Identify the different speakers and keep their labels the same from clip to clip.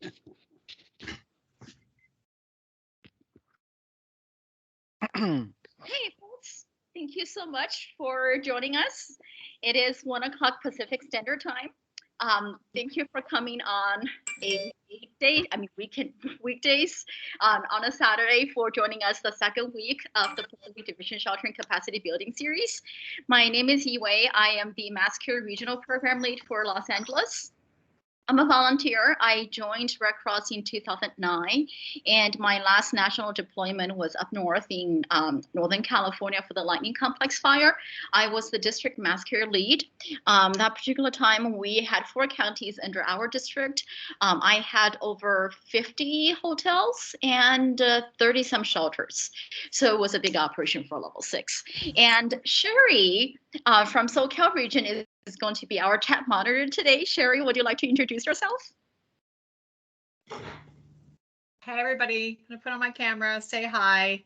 Speaker 1: Hey, folks. Thank you so much for joining us. It is 1 o'clock Pacific Standard Time. Thank you for coming on a weekday, weekdays on a Saturday for joining us the second week of the Pacific Division Sheltering Capacity Building Series. My name is Yi-Wei. I am the MassCure Regional Program Lead for Los Angeles. I'm a volunteer. I joined Red Cross in 2009, and my last national deployment was up north in Northern California for the Lightning Complex fire. I was the district mass care lead. That particular time, we had 4 counties under our district. I had over 50 hotels and 30-some shelters. So it was a big operation for Level 6. And Sherry from SoCal region is going to be our chat monitor today. Sherry, would you like to introduce yourself?
Speaker 2: Hi, everybody. I'm going to put on my camera, say hi.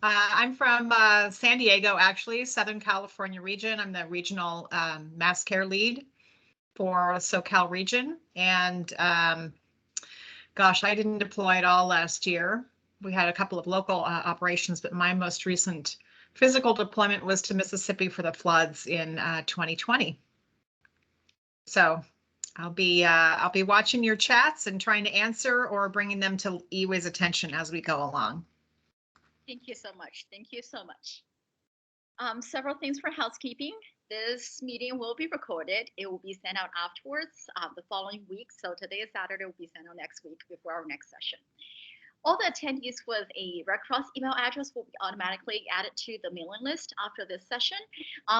Speaker 2: I'm from San Diego, actually, Southern California region. I'm the regional mass care lead for SoCal region. And gosh, I didn't deploy at all last year. We had a couple of local operations, but my most recent physical deployment was to Mississippi for the floods in 2020. So I'll be watching your chats and trying to answer or bringing them to Yi-Wei's attention as we go along.
Speaker 1: Thank you so much. Thank you so much. Several things for housekeeping. This meeting will be recorded. It will be sent out afterwards the following week. So today is Saturday, it will be sent out next week before our next session. All the attendees with a Red Cross email address will be automatically added to the mailing list after this session.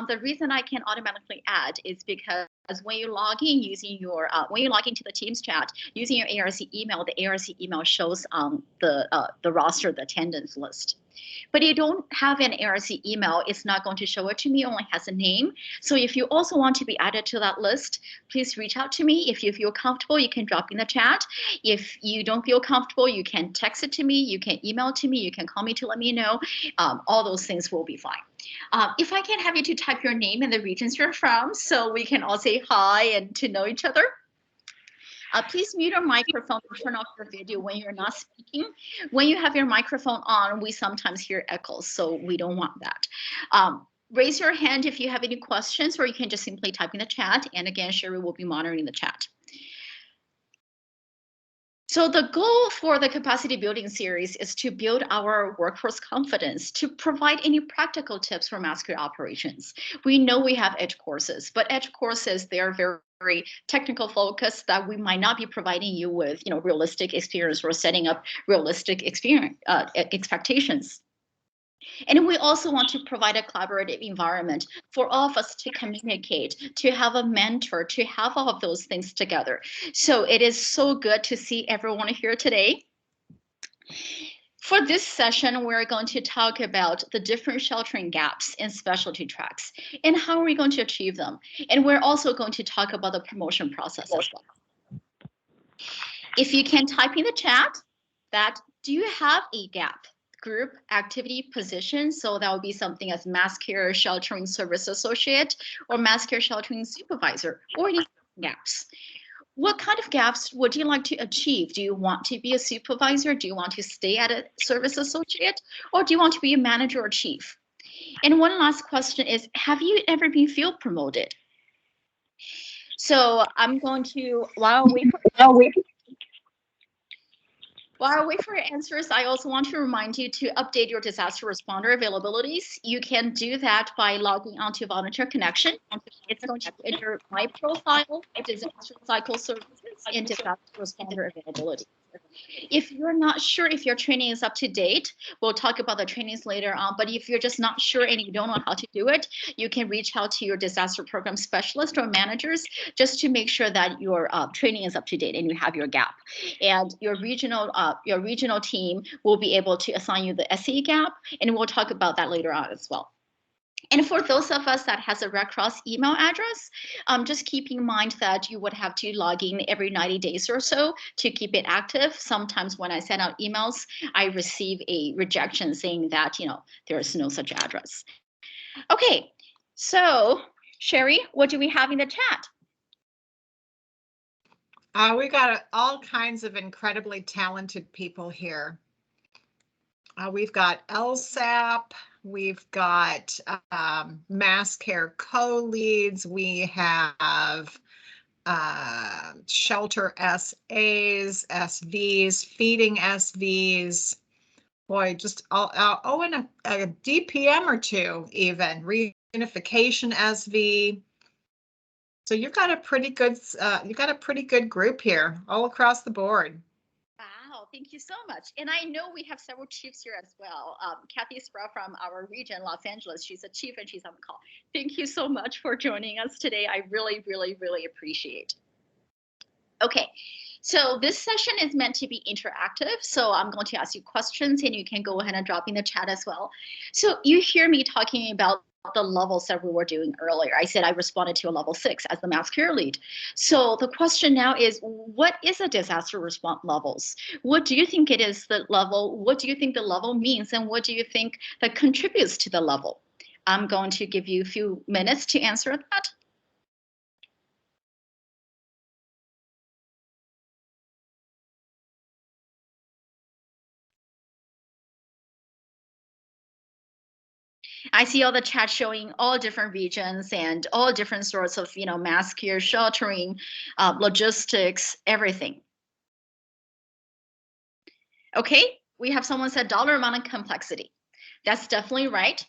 Speaker 1: The reason I can automatically add is because when you log in using your when you log into the Teams chat using your ARC email, the ARC email shows the roster, the attendance list. But you don't have an ARC email, it's not going to show it to me, it only has a name. So if you also want to be added to that list, please reach out to me. If you feel comfortable, you can drop in the chat. If you don't feel comfortable, you can text it to me, you can email to me, you can call me to let me know. All those things will be fine. If I can have you to type your name and the regions you're from so we can all say hi and to know each other. Please mute your microphone and turn off your video when you're not speaking. When you have your microphone on, we sometimes hear echoes, so we don't want that. Raise your hand if you have any questions, or you can just simply type in the chat. And again, Sherry will be monitoring the chat. So the goal for the capacity building series is to build our workforce confidence, to provide any practical tips for mass care operations. We know we have edge courses, but edge courses, they are very technical focus that we might not be providing you with, realistic experience or setting up realistic expectations. And we also want to provide a collaborative environment for all of us to communicate, to have a mentor, to have all of those things together. So it is so good to see everyone here today. For this session, we're going to talk about the different sheltering gaps in specialty tracks and how are we going to achieve them. And we're also going to talk about the promotion process as well. If you can type in the chat do you have a gap? Group activity position, so that would be something as mass care sheltering service associate or mass care sheltering supervisor, or any gaps. What kind of gaps would you like to achieve? Do you want to be a supervisor? Do you want to stay at a service associate? Or do you want to be a manager or chief? And one last question is, have you ever been field promoted? So I'm going to, while we wait for answers, I also want to remind you to update your disaster responder availabilities. You can do that by logging onto Volunteer Connection. It's going to enter my profile, disaster cycle services, and disaster responder availability. If you're not sure if your training is up to date, we'll talk about the trainings later on, but if you're just not sure and you don't know how to do it, you can reach out to your disaster program specialist or managers just to make sure that your training is up to date and you have your gap. And your regional team will be able to assign you the SE gap, and we'll talk about that later on as well. And for those of us that has a Red Cross email address, just keep in mind that you would have to log in every 90 days or so to keep it active. Sometimes when I send out emails, I receive a rejection saying that, there is no such address. Okay, so Sherry, what do we have in the chat?
Speaker 2: We got all kinds of incredibly talented people here. We've got LSAP, we've got mass care co-leads, we have shelter SAs, SVs, feeding SVs. Boy, just and a DPM or two even, reunification SV. So you've got a pretty good group here all across the board.
Speaker 1: Wow, thank you so much. And I know we have several chiefs here as well. Kathy Sprout from our region, Los Angeles, she's a chief and she's on the call. Thank you so much for joining us today. I really, really, really appreciate. Okay, so this session is meant to be interactive. So I'm going to ask you questions and you can go ahead and drop in the chat as well. So you hear me talking about the levels that we were doing earlier. I said I responded to a level 6 as the mass care lead. So the question now is, what is a disaster response levels? What do you think it is the level? What do you think the level means? And what do you think that contributes to the level? I'm going to give you a few minutes to answer that. I see all the chat showing all different regions and all different sorts of, mass care, sheltering, logistics, everything. Okay, we have someone said dollar amount and complexity. That's definitely right.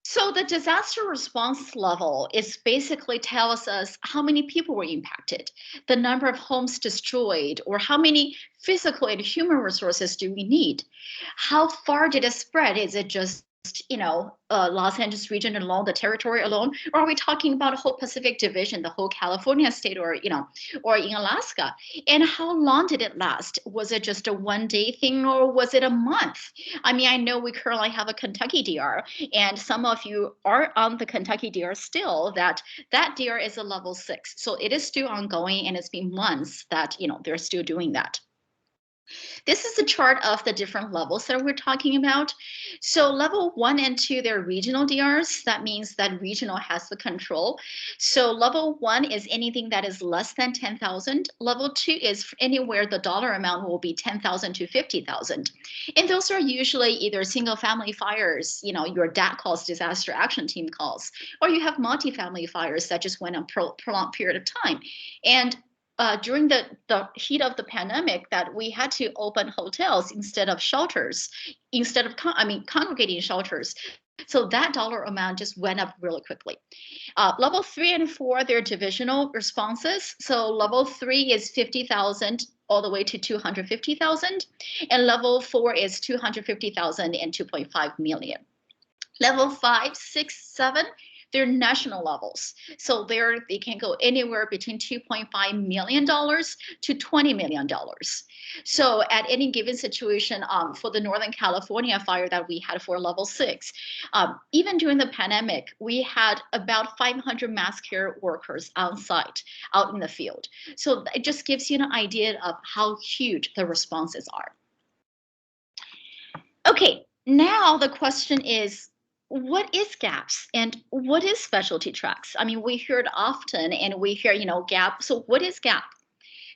Speaker 1: So the disaster response level is basically tells us how many people were impacted, the number of homes destroyed, or how many physical and human resources do we need? How far did it spread? Is it just Los Angeles region alone, the territory alone, or are we talking about a whole Pacific division, the whole California state, or or in Alaska? And how long did it last? Was it just a one-day thing, or was it a month? I mean, I know we currently have a Kentucky DR, and some of you are on the Kentucky DR still. That DR is a level 6, so it is still ongoing, and it's been months that they're still doing that. This is a chart of the different levels that we're talking about. So level 1 and 2, they're regional DRs. That means that regional has the control. So level 1 is anything that is less than 10,000. Level 2 is anywhere the dollar amount will be 10,000 to 50,000. And those are usually either single family fires, your DAC calls, disaster action team calls, or you have multifamily fires that just went on prolonged period of time. And during the heat of the pandemic, that we had to open hotels instead of shelters, instead of congregating shelters. So that dollar amount just went up really quickly. Level 3 and 4, they're divisional responses. So level 3 is 50,000 all the way to 250,000. And level 4 is 250,000 and 2.5 million. Level 5, 6, 7, they're national levels. So they can go anywhere between $2.5 million to $20 million. So at any given situation, for the Northern California fire that we had for level 6, even during the pandemic, we had about 500 mass care workers on site, out in the field. So it just gives you an idea of how huge the responses are. Okay, now the question is, what is GAPS and what is specialty tracks? I mean, we hear it often and we hear, GAP. So what is GAP?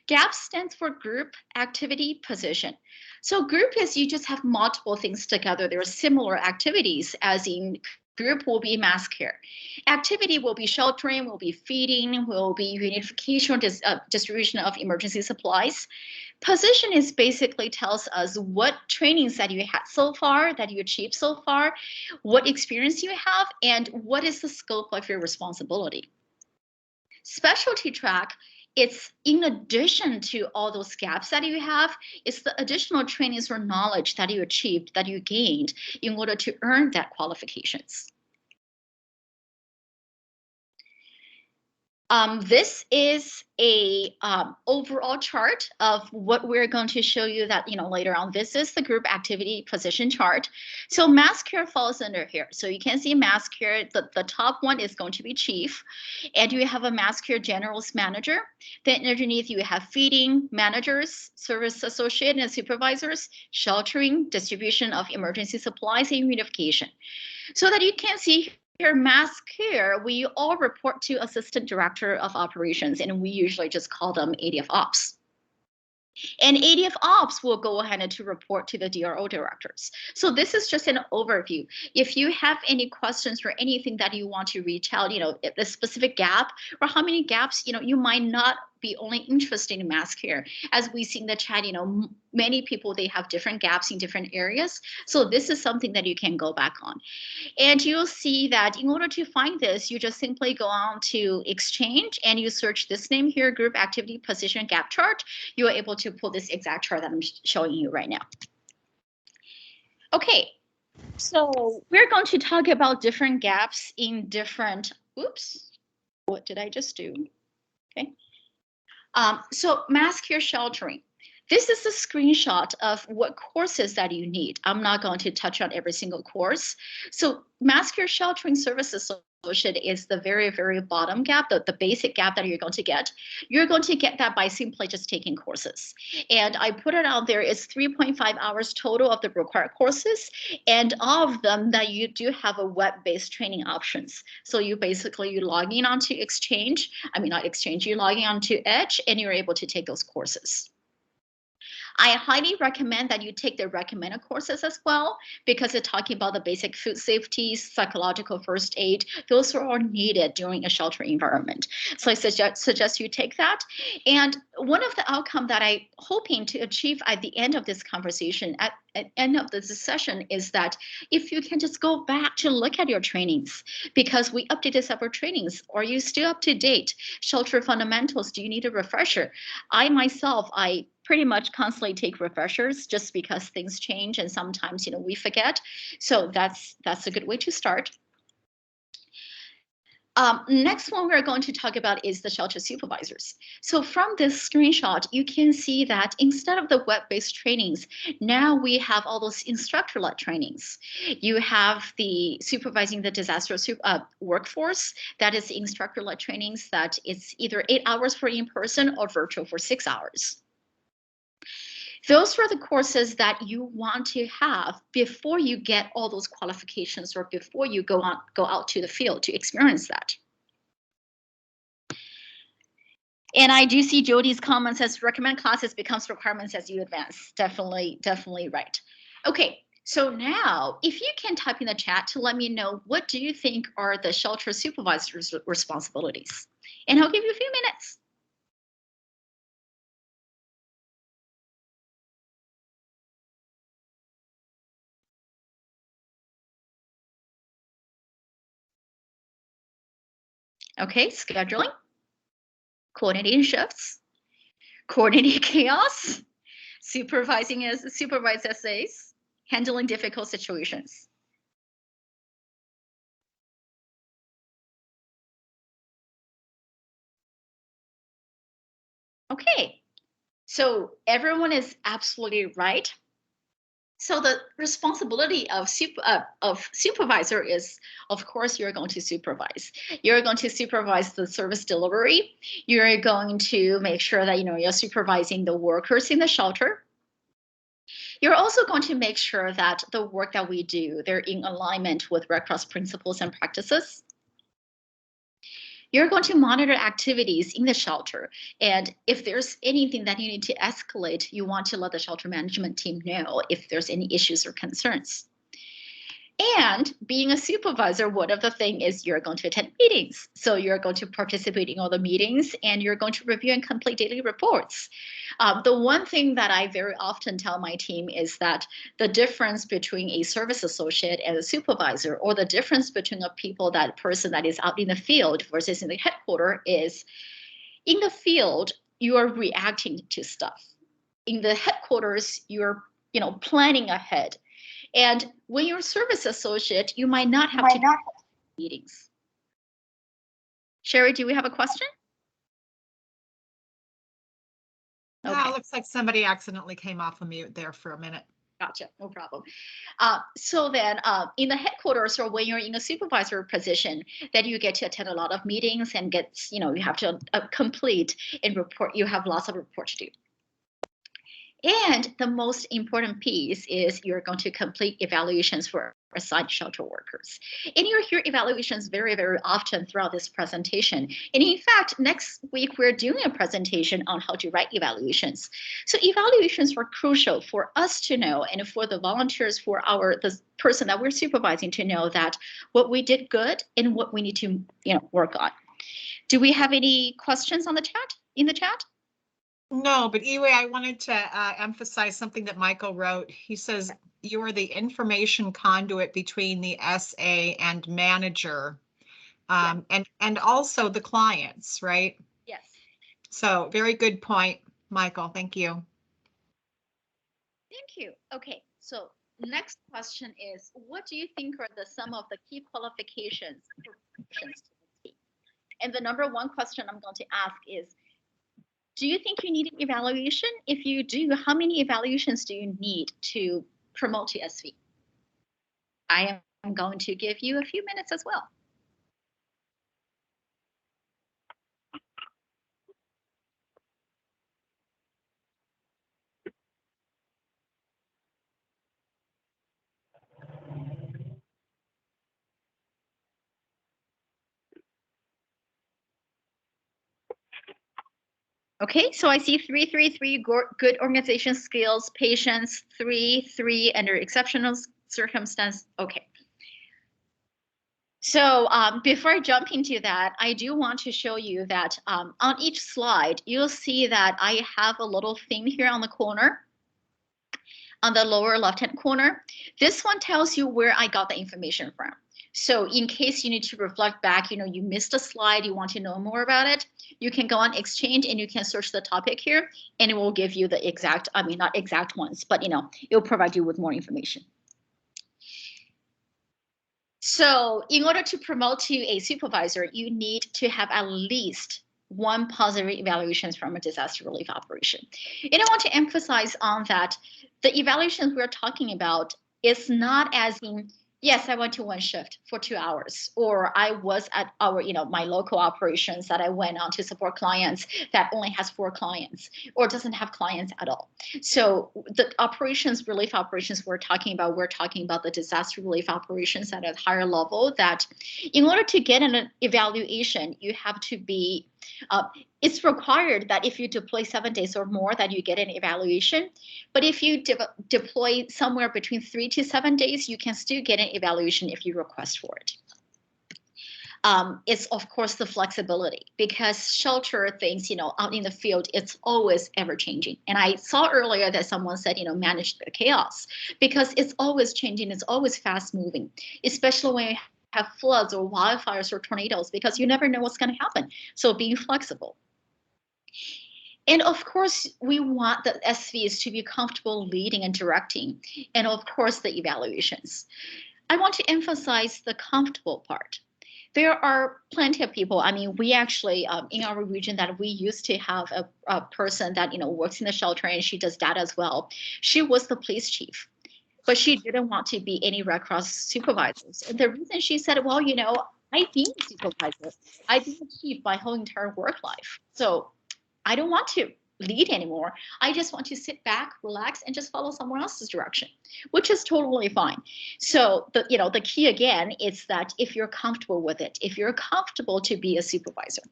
Speaker 1: GAP stands for Group Activity Position. So group is you just have multiple things together. There are similar activities, as in group will be mass care. Activity will be sheltering, will be feeding, will be reunification, distribution of emergency supplies. Position is basically tells us what trainings that you had so far, that you achieved so far, what experience you have, and what is the scope of your responsibility. Specialty track, it's in addition to all those gaps that you have, it's the additional trainings or knowledge that you achieved, that you gained in order to earn that qualifications. This is a overall chart of what we're going to show you that, later on. This is the group activity position chart. So mass care falls under here. So you can see mass care, the top one is going to be chief, and you have a mass care generalist manager. Then underneath you have feeding managers, service associate and supervisors, sheltering, distribution of emergency supplies, and reunification. So that you can see Here, mass care, we all report to Assistant Director of Operations, and we usually just call them ADF Ops. And ADF Ops will go ahead and to report to the DRO directors. So this is just an overview. If you have any questions or anything that you want to retell, the specific gap or how many gaps, you might not be only interested in mass care. As we see in the chat, many people, they have different gaps in different areas. So this is something that you can go back on. And you'll see that in order to find this, you just simply go on to Exchange and you search this name here, Group Activity Position Gap Chart. You are able to pull this exact chart that I'm showing you right now. Okay, so we're going to talk about different gaps in different, oops, what did I just do? Okay. So mass care sheltering. This is a screenshot of what courses that you need. I'm not going to touch on every single course. So mass care sheltering services associate is the very, very bottom gap, the basic gap that you're going to get. You're going to get that by simply just taking courses. And I put it out there, it's 3.5 hours total of the required courses. And of them that you do have a web-based training options. So you log in onto Exchange, not Exchange, you're logging onto Edge and you're able to take those courses. I highly recommend that you take the recommended courses as well, because they're talking about the basic food safety, psychological first aid. Those are all needed during a shelter environment. So I suggest you take that. And one of the outcomes that I'm hoping to achieve at the end of this conversation, at end of this session, is that if you can just go back to look at your trainings, because we updated several trainings. Are you still up to date? Shelter fundamentals, do you need a refresher? I myself, pretty much constantly take refreshers just because things change and sometimes we forget. So that's a good way to start. Next one we're going to talk about is the shelter supervisors. So from this screenshot, you can see that instead of the web-based trainings, now we have all those instructor-led trainings. You have the supervising the disaster workforce, that is instructor-led trainings that it's either 8 hours for in-person or virtual for 6 hours. Those are the courses that you want to have before you get all those qualifications or before you go out to the field to experience that. And I do see Jody's comments as recommend classes becomes requirements as you advance. Definitely right. Okay, so now if you can type in the chat to let me know, what do you think are the shelter supervisors' responsibilities? And I'll give you a few minutes. Okay, scheduling, coordinating shifts, coordinating chaos, supervise essays, handling difficult situations. Okay, so everyone is absolutely right. So the responsibility of supervisor is, of course, you're going to supervise. You're going to supervise the service delivery. You're going to make sure that you're supervising the workers in the shelter. You're also going to make sure that the work that we do, they're in alignment with Red Cross principles and practices. You're going to monitor activities in the shelter. And if there's anything that you need to escalate, you want to let the shelter management team know if there's any issues or concerns. And being a supervisor, one of the things is you're going to attend meetings. So you're going to participate in all the meetings and you're going to review and complete daily reports. The one thing that I very often tell my team is that the difference between a service associate and a supervisor, or the difference between a person that is out in the field versus in the headquarters, is in the field, you are reacting to stuff. In the headquarters, you're planning ahead. And when you're a service associate, you might not have to do meetings. Sherry, do we have a question?
Speaker 2: Okay. No, it looks like somebody accidentally came off of mute there for a minute.
Speaker 1: Gotcha, no problem. So then in the headquarters, or when you're in a supervisor position, then you get to attend a lot of meetings and you have to complete and report. You have lots of reports to do. And the most important piece is you're going to complete evaluations for assigned shelter workers. And you'll hear evaluations very, very often throughout this presentation. And in fact, next week, we're doing a presentation on how to write evaluations. So evaluations are crucial for us to know and for the volunteers, for the person that we're supervising to know that what we did good and what we need to work on. Do we have any questions in the chat?
Speaker 2: No, but Iwe, I wanted to emphasize something that Michael wrote. He says, you are the information conduit between the SA and manager, and also the clients, right?
Speaker 1: Yes.
Speaker 2: So very good point, Michael. Thank you.
Speaker 1: Thank you. Okay, so next question is, what do you think are some of the key qualifications for promotions to the team? And the number one question I'm going to ask is, do you think you need an evaluation? If you do, how many evaluations do you need to promote to SV? I am going to give you a few minutes as well. Okay, so I see 3, good organization skills, patience, 3, under exceptional circumstance. Okay. So before I jump into that, I do want to show you that on each slide, you'll see that I have a little thing here on the corner, on the lower left-hand corner. This one tells you where I got the information from. So in case you need to reflect back, you missed a slide, you want to know more about it, you can go on Exchange and you can search the topic here, and it will give you the exact, not exact ones, but it'll provide you with more information. So in order to promote to a supervisor, you need to have at least one positive evaluation from a disaster relief operation. And I want to emphasize on that the evaluations we're talking about is not as in, yes, I went to one shift for 2 hours, or I was at my local operations that I went on to support clients that only has 4 clients or doesn't have clients at all. So the relief operations we're talking about the disaster relief operations at a higher level, that in order to get an evaluation, you have to be, it's required that if you deploy 7 days or more that you get an evaluation. But if you deploy somewhere between 3 to 7 days, you can still get an evaluation if you request for it. It's of course the flexibility, because shelter things, out in the field, it's always ever changing. And I saw earlier that someone said, manage the chaos, because it's always changing, it's always fast moving, especially when you have floods or wildfires or tornadoes, because you never know what's going to happen. So being flexible. And of course, we want the SVs to be comfortable leading and directing, and of course, the evaluations. I want to emphasize the comfortable part. There are plenty of people. We actually, in our region, that we used to have a person that, works in the shelter, and she does that as well. She was the police chief, but she didn't want to be any Red Cross supervisors. And the reason she said, well, I've been a supervisor, I've been a chief my whole entire work life. So I don't want to lead anymore. I just want to sit back, relax, and just follow someone else's direction, which is totally fine. So the key again is that if you're comfortable with it, if you're comfortable to be a supervisor.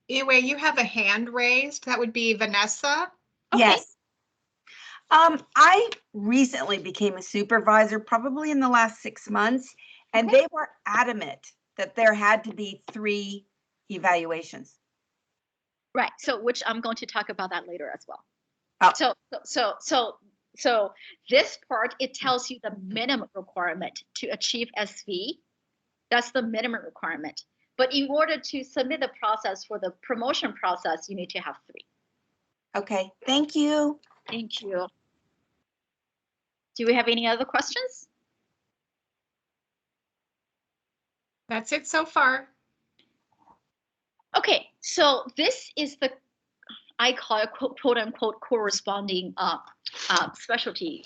Speaker 2: Iwe, you have a hand raised. That would be Vanessa.
Speaker 1: Okay.
Speaker 3: Yes. I recently became a supervisor, probably in the last 6 months, and
Speaker 1: Okay.
Speaker 3: they were adamant that there had to be 3 evaluations.
Speaker 1: Right. So, which I'm going to talk about that later as well.
Speaker 3: Oh.
Speaker 1: So this part, it tells you the minimum requirement to achieve SV. That's the minimum requirement. But in order to submit the process for the promotion process, you need to have 3.
Speaker 3: Okay. Thank you.
Speaker 1: Thank you. Do we have any other questions?
Speaker 2: That's it so far.
Speaker 1: Okay, so this is I call it quote unquote corresponding specialty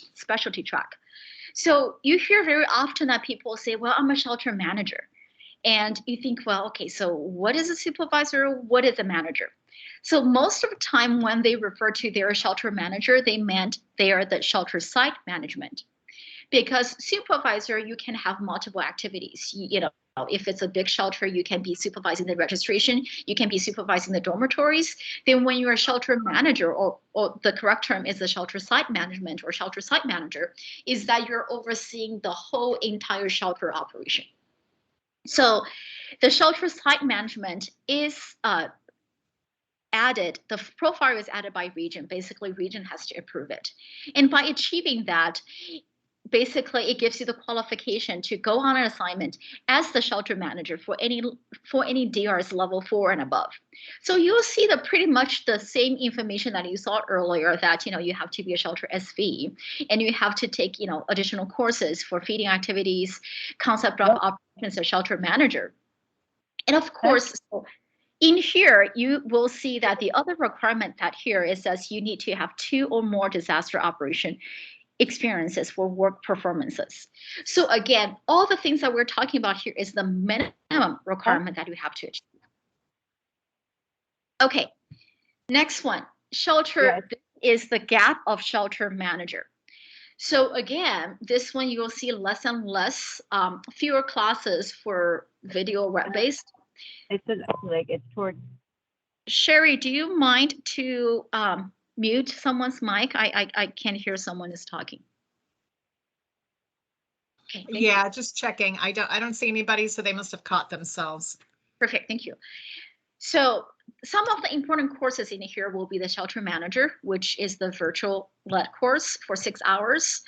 Speaker 1: track. So you hear very often that people say, well, I'm a shelter manager. And you think, well, okay, so what is a supervisor? What is a manager? So most of the time when they refer to their shelter manager, they meant they are the shelter site management. because supervisor, you can have multiple activities. You know, if it's a big shelter, you can be supervising the registration, you can be supervising the dormitories. Then when you're a shelter manager, or the correct term is the shelter site management or shelter site manager, is that you're overseeing the whole entire shelter operation. So the shelter site management is added, the profile is added by region. Basically, region has to approve it. And by achieving that, basically it gives you the qualification to go on an assignment as the shelter manager for any DRs level 4 and above. So you'll see the pretty much the same information that you saw earlier, that you have to be a shelter SV, and you have to take additional courses for feeding activities, concept of operations as shelter manager. And of course, in here, you will see that the other requirement that here is that you need to have 2 or more disaster operation experiences for work performances. So again, all the things that we're talking about here is the minimum requirement that we have to achieve. Okay, next one, shelter is the gap of shelter manager. So again, this one you will see less and less, fewer classes for video web-based.
Speaker 4: It's like it's towards.
Speaker 1: Sherry, do you mind to mute someone's mic? I can't hear someone is talking. Okay,
Speaker 2: yeah, just checking. I don't see anybody, so they must have caught themselves.
Speaker 1: Perfect, thank you. So some of the important courses in here will be the shelter manager, which is the virtual led course for 6 hours.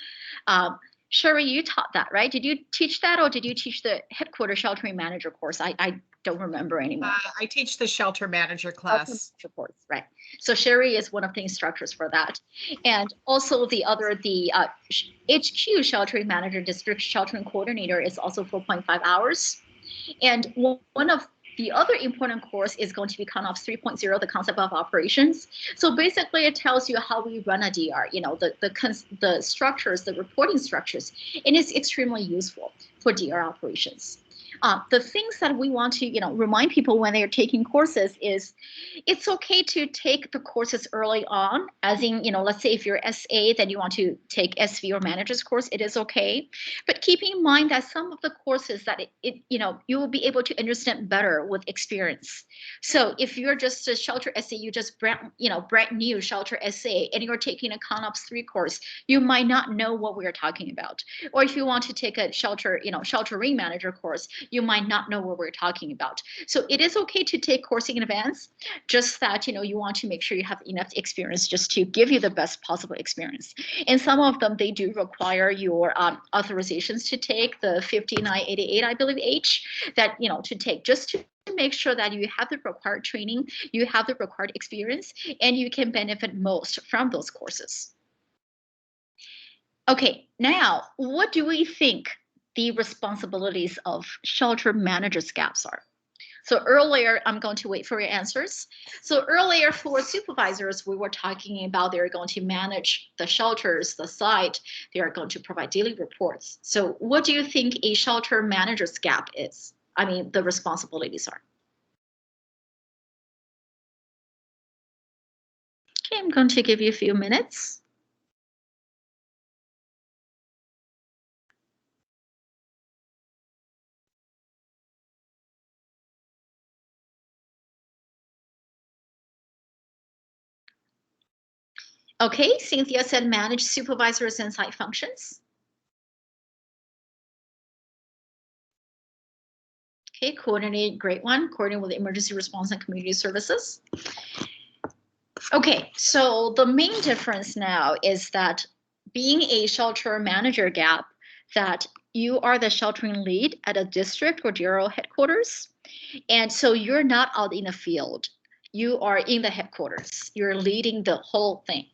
Speaker 1: Sherry, you taught that, right? Did you teach that, or did you teach the headquarters sheltering manager course? I don't remember anymore.
Speaker 2: I teach the shelter manager class.
Speaker 1: Course, right. So Sherry is one of the instructors for that. And also the HQ sheltering manager, district sheltering coordinator, is also 4.5 hours. And one of the other important course is going to be ConOps 3.0, the concept of operations. So basically it tells you how we run a DR, the structures, the reporting structures, and it's extremely useful for DR operations. The things that we want to, remind people when they're taking courses is it's okay to take the courses early on, as in, let's say if you're SA, then you want to take SV or manager's course, it is okay. But keep in mind that some of the courses that you will be able to understand better with experience. So if you're just a shelter SA, you just brand new shelter SA, and you're taking a ConOps 3 course, you might not know what we're talking about. Or if you want to take a sheltering manager course, you might not know what we're talking about. So it is okay to take coursing in advance, just that, you want to make sure you have enough experience just to give you the best possible experience. And some of them, they do require your authorizations to take the 5988, I believe, H, that, to take just to make sure that you have the required training, you have the required experience, and you can benefit most from those courses. Okay, now, what do we think the responsibilities of shelter managers gaps are? So earlier, I'm going to wait for your answers. So earlier for supervisors, we were talking about they're going to manage the shelters, the site, they are going to provide daily reports. So what do you think a shelter manager's gap is? I mean, the responsibilities are. Okay, I'm going to give you a few minutes. Okay, Cynthia said manage supervisors and site functions. Okay, coordinate, great one. Coordinate with emergency response and community services. Okay, so the main difference now is that being a shelter manager gap, that you are the sheltering lead at a district or DRO headquarters. And so you're not out in the field. You are in the headquarters. You're leading the whole thing.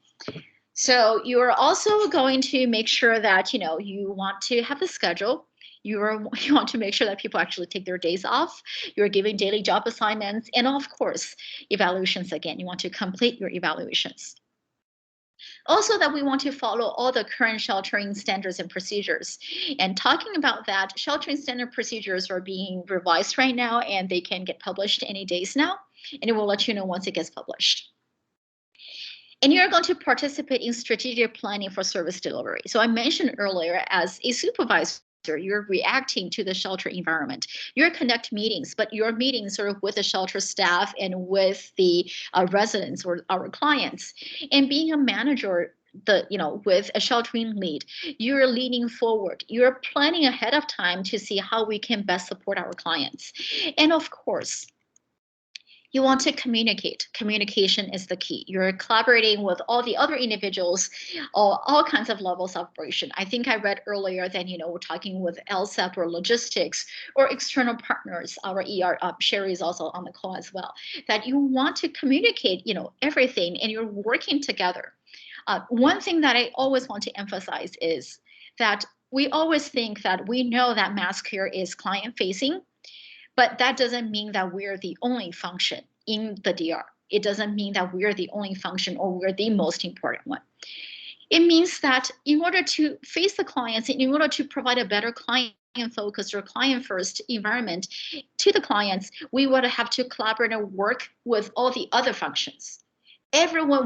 Speaker 1: So you're also going to make sure that, you want to have the schedule. You want to make sure that people actually take their days off. You're giving daily job assignments, and of course, evaluations again. You want to complete your evaluations. Also, that we want to follow all the current sheltering standards and procedures. And talking about that, sheltering standard procedures are being revised right now, and they can get published any days now. And it will let you know once it gets published. And you're going to participate in strategic planning for service delivery. So I mentioned earlier, as a supervisor, you're reacting to the shelter environment. You're conduct meetings, but your meetings are with the shelter staff and with the residents or our clients. And being a manager, with a sheltering lead, you're leaning forward. You're planning ahead of time to see how we can best support our clients. And of course, you want to communicate. Communication is the key. You're collaborating with all the other individuals, all kinds of levels of operation. I think I read earlier that, we're talking with LSEP or logistics or external partners. Our ER, Sherry is also on the call as well, that you want to communicate, everything, and you're working together. One thing that I always want to emphasize is that we always think that we know that MassCare is client facing, but that doesn't mean that we're the only function in the DR. It doesn't mean that we're the only function or we're the most important one. It means that in order to face the clients, in order to provide a better client-focused or client-first environment to the clients, we would have to collaborate and work with all the other functions.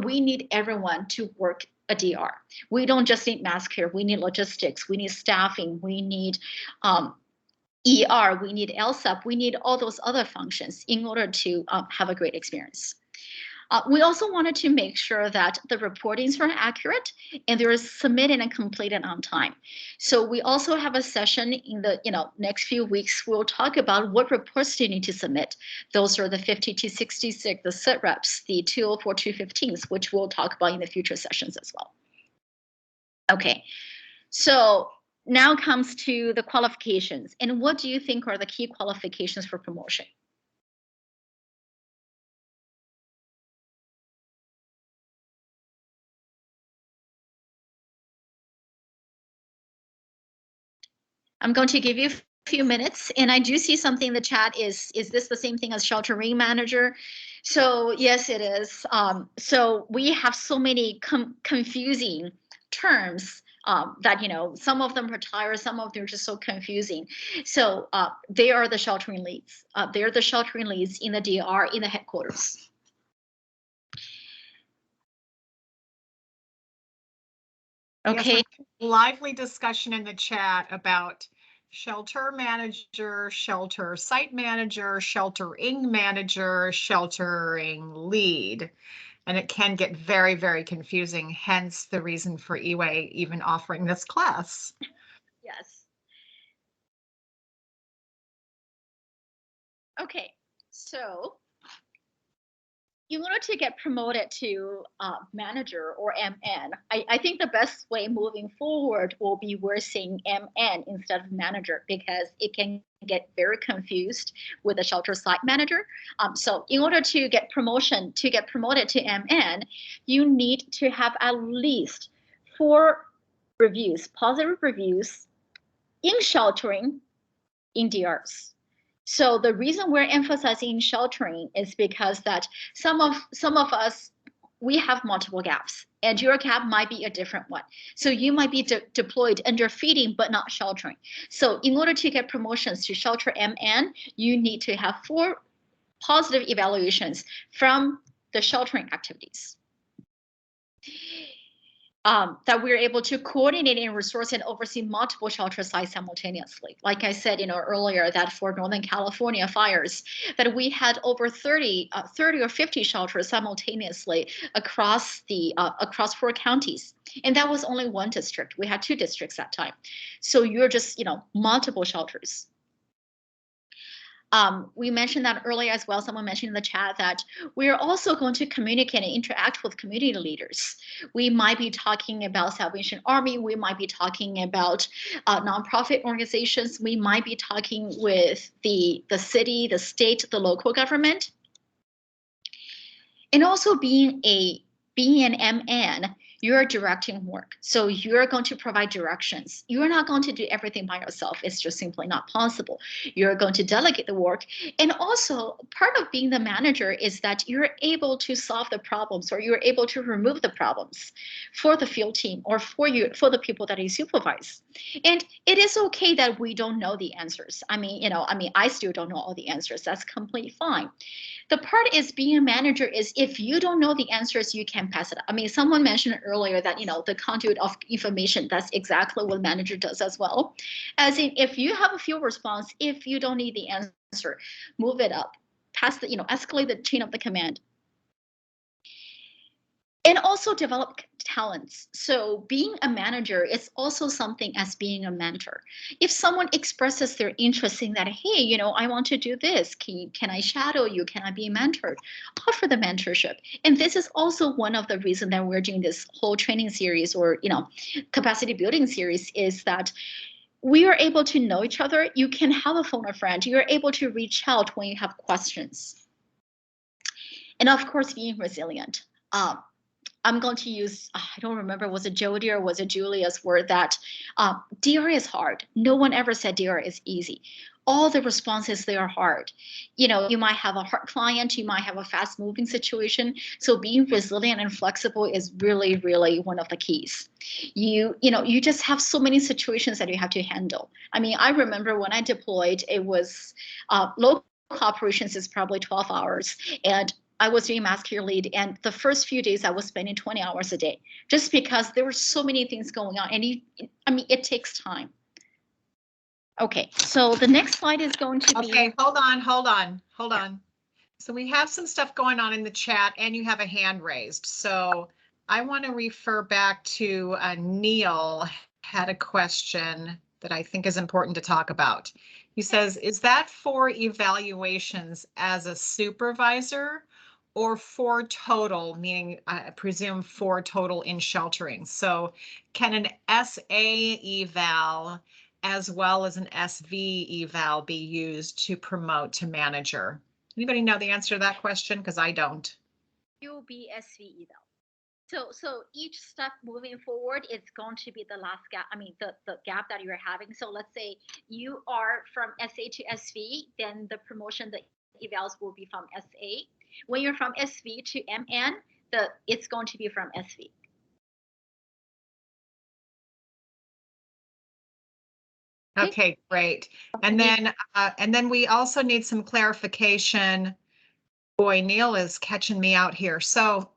Speaker 1: We need everyone to work a DR. We don't just need MassCare, we need logistics, we need staffing, we need ER, we need LSEP, we need all those other functions in order to have a great experience. We also wanted to make sure that the reportings are accurate and they're submitted and completed on time. So we also have a session in the next few weeks. We'll talk about what reports do you need to submit. Those are the 50 to 66, the sit reps, the 204, 215s, which we'll talk about in the future sessions as well. Okay, so now comes to the qualifications. And what do you think are the key qualifications for promotion? I'm going to give you a few minutes, and I do see something in the chat. Is this the same thing as sheltering manager? So yes, it is. So we have so many confusing terms that some of them are tired, some of them are just so confusing. So they are the sheltering leads. They're the sheltering leads in the DR in the headquarters. Okay.
Speaker 2: Yes, lively discussion in the chat about shelter manager, shelter site manager, sheltering manager, sheltering lead. And it can get very, very confusing, hence the reason for EWAY even offering this class.
Speaker 1: Yes. Okay, so in order to get promoted to manager or MN, I think the best way moving forward will be we're saying MN instead of manager, because it can get very confused with the shelter site manager. So in order to get promoted to MN, you need to have at least 4 reviews, positive reviews in sheltering in DRs. So the reason we're emphasizing sheltering is because that some of us, we have multiple gaps, and your gap might be a different one. So you might be deployed under feeding, but not sheltering. So in order to get promotions to shelter MN, you need to have 4 positive evaluations from the sheltering activities. That we're able to coordinate and resource and oversee multiple shelter sites simultaneously. Like I said, earlier, that for Northern California fires, that we had over 30 or 50 shelters simultaneously across 4 counties, and that was only 1 district. We had 2 districts that time, so you're just multiple shelters. We mentioned that earlier as well. Someone mentioned in the chat that we're also going to communicate and interact with community leaders. We might be talking about Salvation Army. We might be talking about nonprofit organizations. We might be talking with the city, the state, the local government. And also being an MN, You're directing work. So you're going to provide directions. You're not going to do everything by yourself. It's just simply not possible. You're going to delegate the work. And also part of being the manager is that you're able to solve the problems, or you're able to remove the problems for the field team or for the people that you supervise. And it is okay that we don't know the answers. I still don't know all the answers. That's completely fine. The part is being a manager is if you don't know the answers, you can pass it up. Someone mentioned earlier that, the conduit of information, that's exactly what manager does as well. As in, if you have a field response, if you don't need the answer, move it up, escalate the chain of the command. And also develop talents. So being a manager is also something as being a mentor. If someone expresses their interest in that, hey, I want to do this. Can I shadow you? Can I be mentored? Offer the mentorship. And this is also one of the reasons that we're doing this whole training series or, capacity building series is that we are able to know each other. You can have a phone a friend. You're able to reach out when you have questions. And of course, being resilient. I'm going to use, I don't remember, was it Jody or was it Julia's word that DR is hard. No one ever said DR is easy. All the responses, they are hard. You might have a hard client, you might have a fast moving situation. So being resilient and flexible is really, really one of the keys. You just have so many situations that you have to handle. I remember when I deployed, it was local operations is probably 12 hours. And I was doing mass care lead, and the first few days I was spending 20 hours a day just because there were so many things going on, and it takes time. Okay, so the next slide is going to be.
Speaker 2: Okay, hold on. So we have some stuff going on in the chat, and you have a hand raised. So I want to refer back to Neil had a question that I think is important to talk about. He says, is that for evaluations as a supervisor? Or for total, meaning I presume for total in sheltering. So can an SA eval as well as an SV eval be used to promote to manager? Anybody know the answer to that question? Because I don't.
Speaker 1: You'll be SV eval. So each step moving forward is going to be the last gap. The gap that you're having. So let's say you are from SA to SV, then the promotion, the evals will be from SA. When you're from SV to MN, it's going to be from SV.
Speaker 2: Okay, great. And then we also need some clarification. Boy, Neil is catching me out here. So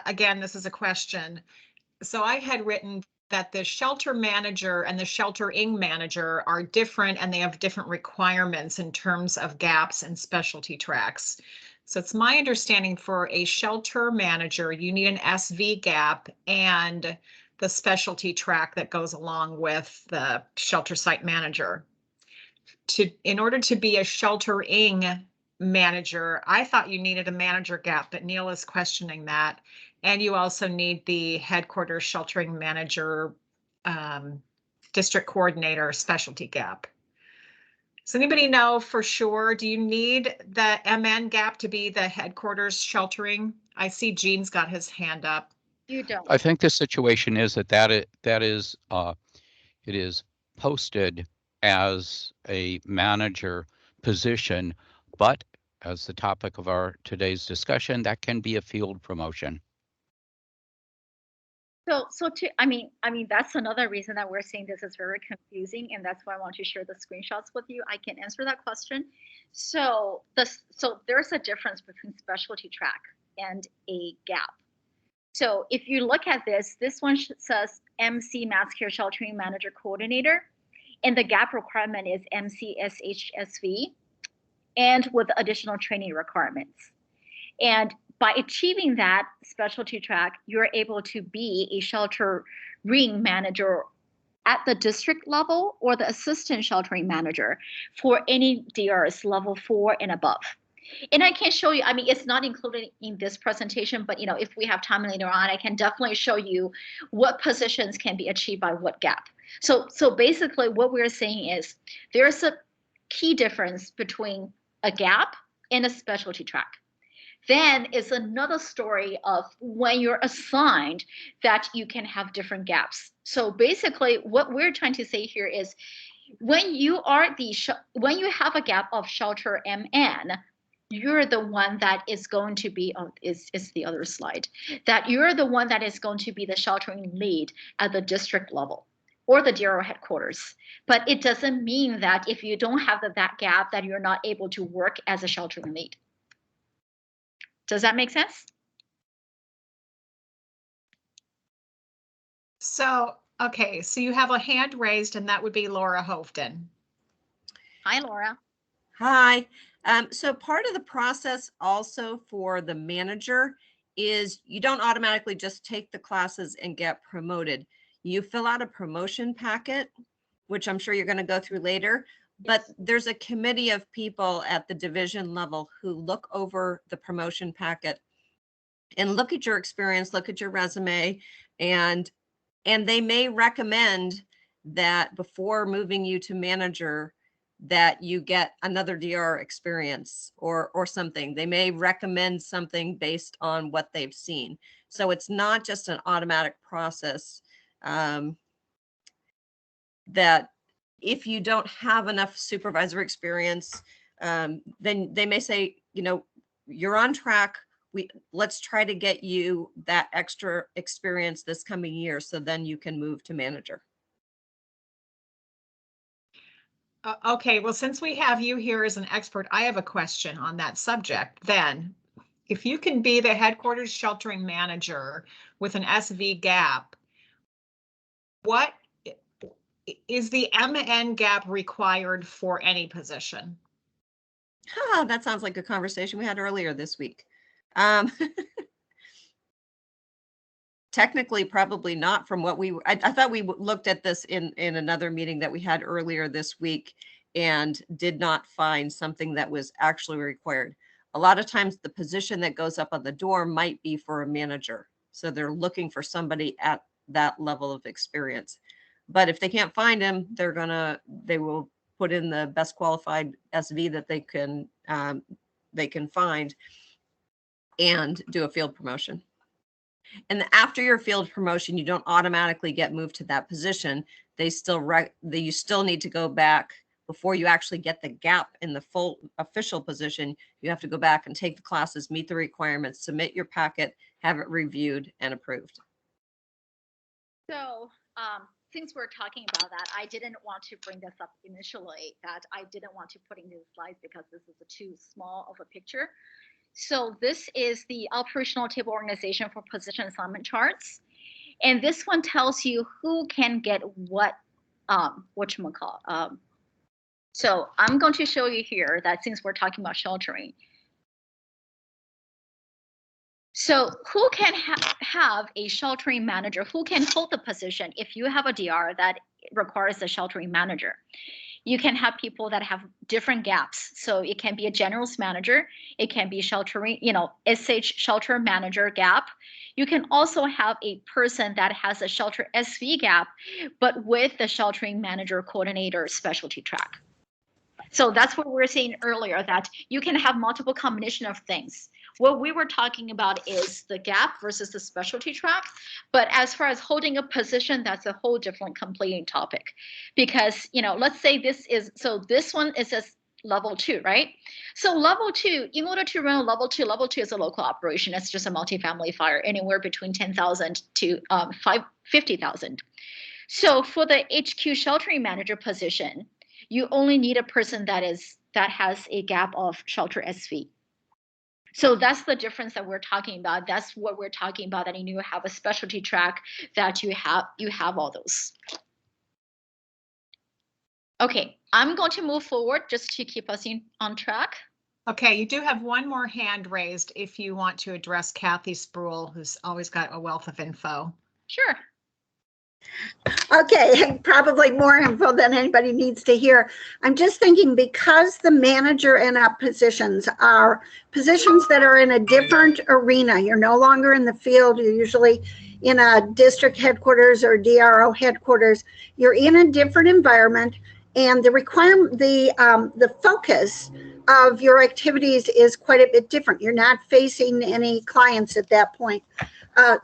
Speaker 2: again, this is a question. So I had written that the shelter manager and the sheltering manager are different, and they have different requirements in terms of gaps and specialty tracks. So it's my understanding for a shelter manager, you need an SV gap and the specialty track that goes along with the shelter site manager. In order to be a sheltering manager, I thought you needed a manager gap, but Neil is questioning that. And you also need the headquarters sheltering manager, district coordinator specialty gap. Does anybody know for sure? Do you need the MN gap to be the headquarters sheltering? I see Gene's got his hand up.
Speaker 1: You don't.
Speaker 5: I think the situation is it is posted as a manager position, but as the topic of our today's discussion, that can be a field promotion.
Speaker 1: That's another reason that we're saying this is very confusing, and that's why I want to share the screenshots with you. I can answer that question. So there's a difference between specialty track and a gap. So if you look at this one says MC Mass Care Sheltering Manager Coordinator, and the gap requirement is MCSHSV, and with additional training requirements. And by achieving that specialty track, you're able to be a sheltering manager at the district level or the assistant sheltering manager for any DRs level 4 and above. And I can show you, it's not included in this presentation, but if we have time later on, I can definitely show you what positions can be achieved by what gap. So basically what we're saying is there's a key difference between a gap and a specialty track. Then it's another story of when you're assigned that you can have different gaps. So basically what we're trying to say here is when you have a gap of shelter MN, you're the one that is going to be is the other slide, that you're the one that is going to be the sheltering lead at the district level or the DRO headquarters. But it doesn't mean that if you don't have that gap that you're not able to work as a sheltering lead. Does that make sense?
Speaker 2: So, okay, so you have a hand raised and that would be Laura Hovden.
Speaker 1: Hi, Laura.
Speaker 6: Hi. So part of the process also for the manager is you don't automatically just take the classes and get promoted. You fill out a promotion packet, which I'm sure you're going to go through later, but there's a committee of people at the division level who look over the promotion packet and look at your experience, look at your resume, and they may recommend that before moving you to manager, that you get another DR experience or something. They may recommend something based on what they've seen. So it's not just an automatic process that if you don't have enough supervisor experience, then they may say, you know, you're on track. Let's try to get you that extra experience this coming year so then you can move to manager.
Speaker 2: Okay, well, since we have you here as an expert, I have a question on that subject. Then, if you can be the headquarters sheltering manager with an SV gap, what is the MN gap required for any position?
Speaker 6: That sounds like a conversation we had earlier this week. Technically, probably not from what I thought we looked at this in another meeting that we had earlier this week and did not find something that was actually required. A lot of times the position that goes up on the door might be for a manager. So they're looking for somebody at that level of experience. But if they can't find him, they will put in the best qualified SV that they can find and do a field promotion. And after your field promotion, you don't automatically get moved to that position. You still need to go back before you actually get the gap in the full official position. You have to go back and take the classes, meet the requirements, submit your packet, have it reviewed and approved.
Speaker 1: So since we're talking about that, I didn't want to bring this up initially, that I didn't want to put in these slides because this is too small of a picture. So this is the operational table organization for position assignment charts. And this one tells you who can get whatchamacallit. So I'm going to show you here that since we're talking about sheltering. So who can have a sheltering manager? Who can hold the position if you have a DR that requires a sheltering manager? You can have people that have different gaps. So it can be a generalist manager. It can be sheltering, SH shelter manager gap. You can also have a person that has a shelter SV gap, but with the sheltering manager coordinator specialty track. So that's what we were saying earlier, that you can have multiple combination of things. What we were talking about is the gap versus the specialty track. But as far as holding a position, that's a whole different completing topic. Because, let's say this one is a level 2, right? So level 2, in order to run a level 2 is a local operation. It's just a multifamily fire, anywhere between 10,000 to 50,000. So for the HQ sheltering manager position, you only need a person that has a gap of shelter SV. So that's the difference that we're talking about. That's what we're talking about, that you have a specialty track, that you have all those. Okay, I'm going to move forward just to keep us on track.
Speaker 2: Okay, you do have one more hand raised if you want to address Kathy Spruill, who's always got a wealth of info.
Speaker 1: Sure.
Speaker 7: Okay, probably more info than anybody needs to hear. I'm just thinking, because the manager and up positions are positions that are in a different arena. You're no longer in the field. You're usually in a district headquarters or DRO headquarters. You're in a different environment, And the focus of your activities is quite a bit different. You're not facing any clients at that point.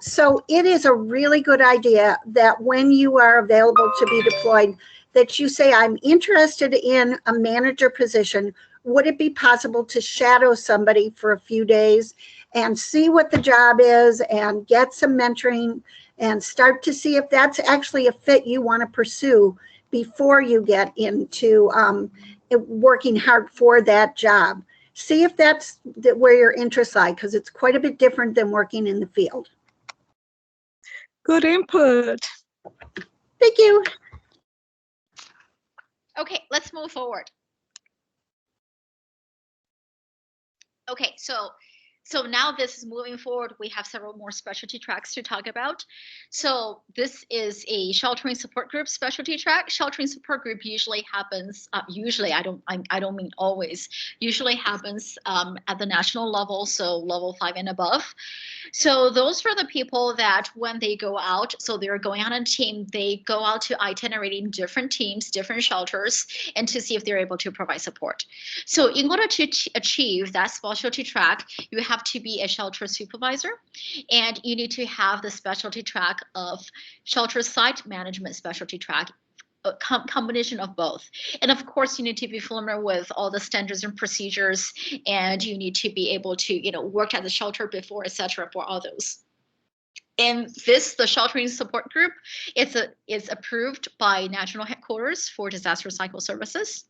Speaker 7: So it is a really good idea that when you are available to be deployed, that you say, I'm interested in a manager position. Would it be possible to shadow somebody for a few days and see what the job is and get some mentoring and start to see if that's actually a fit you want to pursue before you get into working hard for that job? See if that's where your interests lie, because it's quite a bit different than working in the field.
Speaker 8: Good input.
Speaker 7: Thank you.
Speaker 1: Okay, let's move forward. Okay, so now this is moving forward. We have several more specialty tracks to talk about. So this is a sheltering support group specialty track. Sheltering support group usually happens, usually, I don't mean always, usually happens at the national level, so level 5 and above. So those are the people that when they go out, so they're going on a team, they go out to itinerating different teams, different shelters, and to see if they're able to provide support. So in order to achieve that specialty track, you have to be a shelter supervisor, and you need to have the specialty track of shelter site management specialty track, a combination of both. And of course, you need to be familiar with all the standards and procedures, and you need to be able to, work at the shelter before, etc. for all those. And the sheltering support group, it's approved by National Headquarters for Disaster Cycle Services.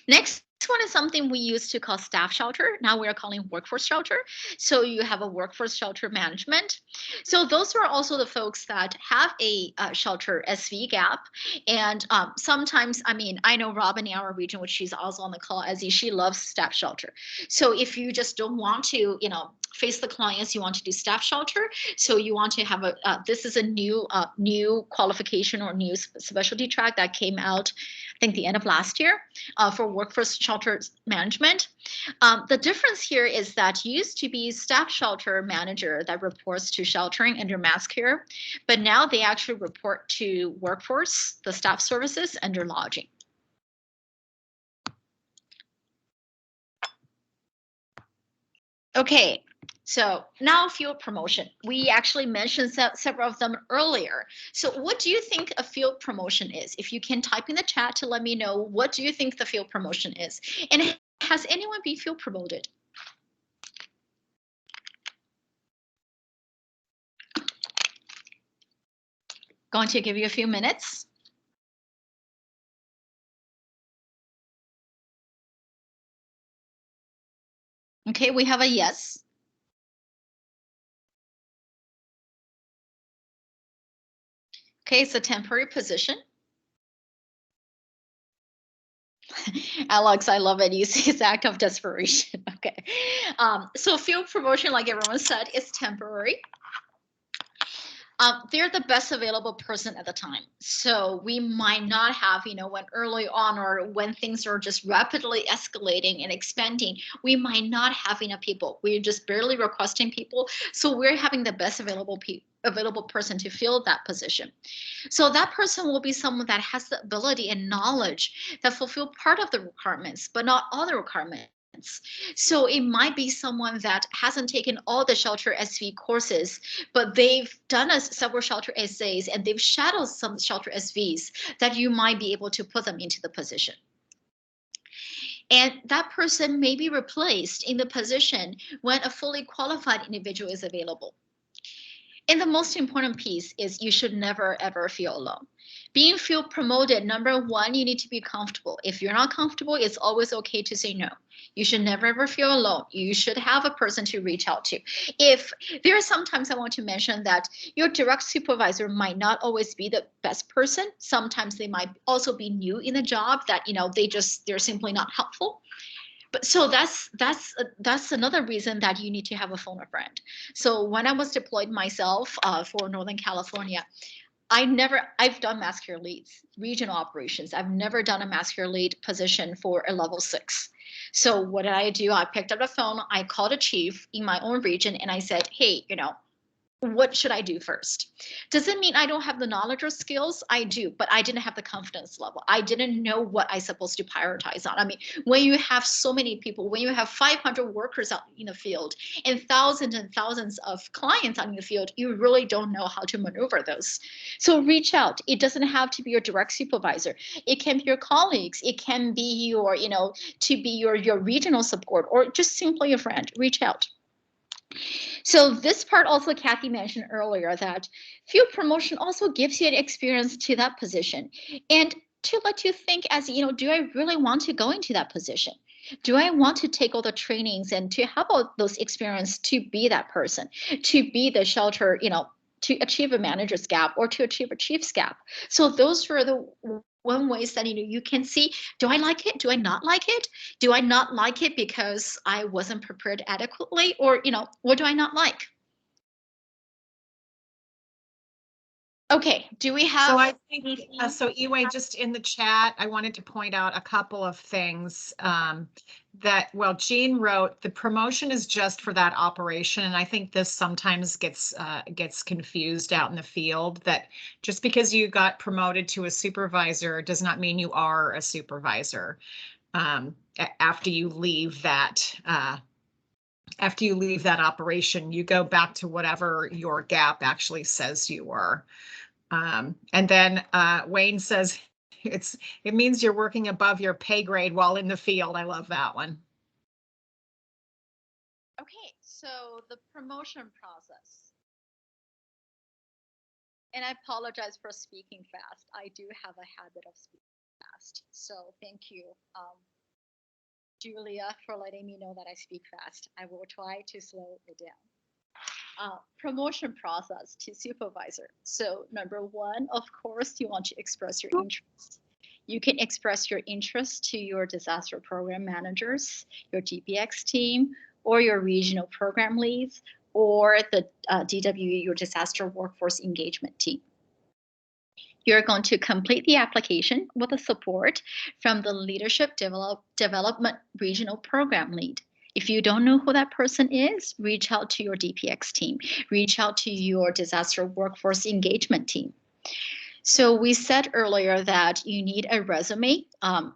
Speaker 1: Next one is something we used to call staff shelter. Now we are calling workforce shelter. So you have a workforce shelter management. So those are also the folks that have a shelter SV gap. And sometimes, I know Robin in our region, which she's also on the call, as she loves staff shelter. So if you just don't want to, face the clients, you want to do staff shelter. So you want to have this is a new qualification or new specialty track that came out, I think the end of last year, for workforce shelter management. The difference here is that used to be staff shelter manager that reports to sheltering under mass care, but now they actually report to workforce, the staff services under lodging. Okay. So now field promotion. We actually mentioned several of them earlier. So what do you think a field promotion is? If you can type in the chat to let me know, what do you think the field promotion is? And has anyone been field promoted? Going to give you a few minutes. Okay, we have a yes. Okay, it's a temporary position. Alex, I love it. You see, it's act of desperation. Okay. So field promotion, like everyone said, is temporary. They're the best available person at the time. So we might not have, when early on or when things are just rapidly escalating and expanding, we might not have enough people. We're just barely requesting people. So we're having the best available person to fill that position. So that person will be someone that has the ability and knowledge that fulfill part of the requirements, but not all the requirements. So it might be someone that hasn't taken all the shelter SV courses, but they've done several shelter essays and they've shadowed some shelter SVs that you might be able to put them into the position. And that person may be replaced in the position when a fully qualified individual is available. And the most important piece is you should never, ever feel alone. Being field promoted, number one, you need to be comfortable. If you're not comfortable, it's always okay to say no. You should never, ever feel alone. You should have a person to reach out to. If there are sometimes I want to mention that your direct supervisor might not always be the best person. Sometimes they might also be new in the job that, they're simply not helpful. But so that's another reason that you need to have a phone a friend. So when I was deployed myself for Northern California, I've done mass care leads, regional operations. I've never done a mass care lead position for a level 6. So what did I do? I picked up the phone, I called a chief in my own region and I said, hey, what should I do first? Doesn't mean I don't have the knowledge or skills. I do, but I didn't have the confidence level. I didn't know what I'm supposed to prioritize on. I mean, when you have so many people, when you have 500 workers out in the field and thousands of clients out in the field, you really don't know how to maneuver those. So reach out. It doesn't have to be your direct supervisor. It can be your colleagues. It can be your, to be your regional support, or just simply a friend. Reach out. So this part also Kathy mentioned earlier, that field promotion also gives you an experience to that position, and to let you think as, do I really want to go into that position? Do I want to take all the trainings and to have all those experience to be that person, to be the shelter, to achieve a manager's gap or to achieve a chief's gap? So those are the one ways that you can see, do I like it? Do I not like it? Do I not like it because I wasn't prepared adequately, or what do I not like? Okay, do we have?
Speaker 2: So I think, so Iwei, just in the chat, I wanted to point out a couple of things that, well, Jean wrote, the promotion is just for that operation. And I think this sometimes gets confused out in the field, that just because you got promoted to a supervisor does not mean you are a supervisor after you leave that. After you leave that operation, you go back to whatever your gap actually says you were. And then Wayne says it means you're working above your pay grade while in the field. I love that one.
Speaker 1: Okay, so the promotion process. And I apologize for speaking fast. I do have a habit of speaking fast. So thank you, Julia, for letting me know that I speak fast. I will try to slow it down. Promotion process to supervisor. So number one, of course, you want to express your interest. You can express your interest to your disaster program managers, your DPX team, or your regional program leads, or the DWE, your disaster workforce engagement team. You're going to complete the application with the support from the leadership development regional program lead. If you don't know who that person is, reach out to your DPX team, reach out to your disaster workforce engagement team. So we said earlier that you need a resume.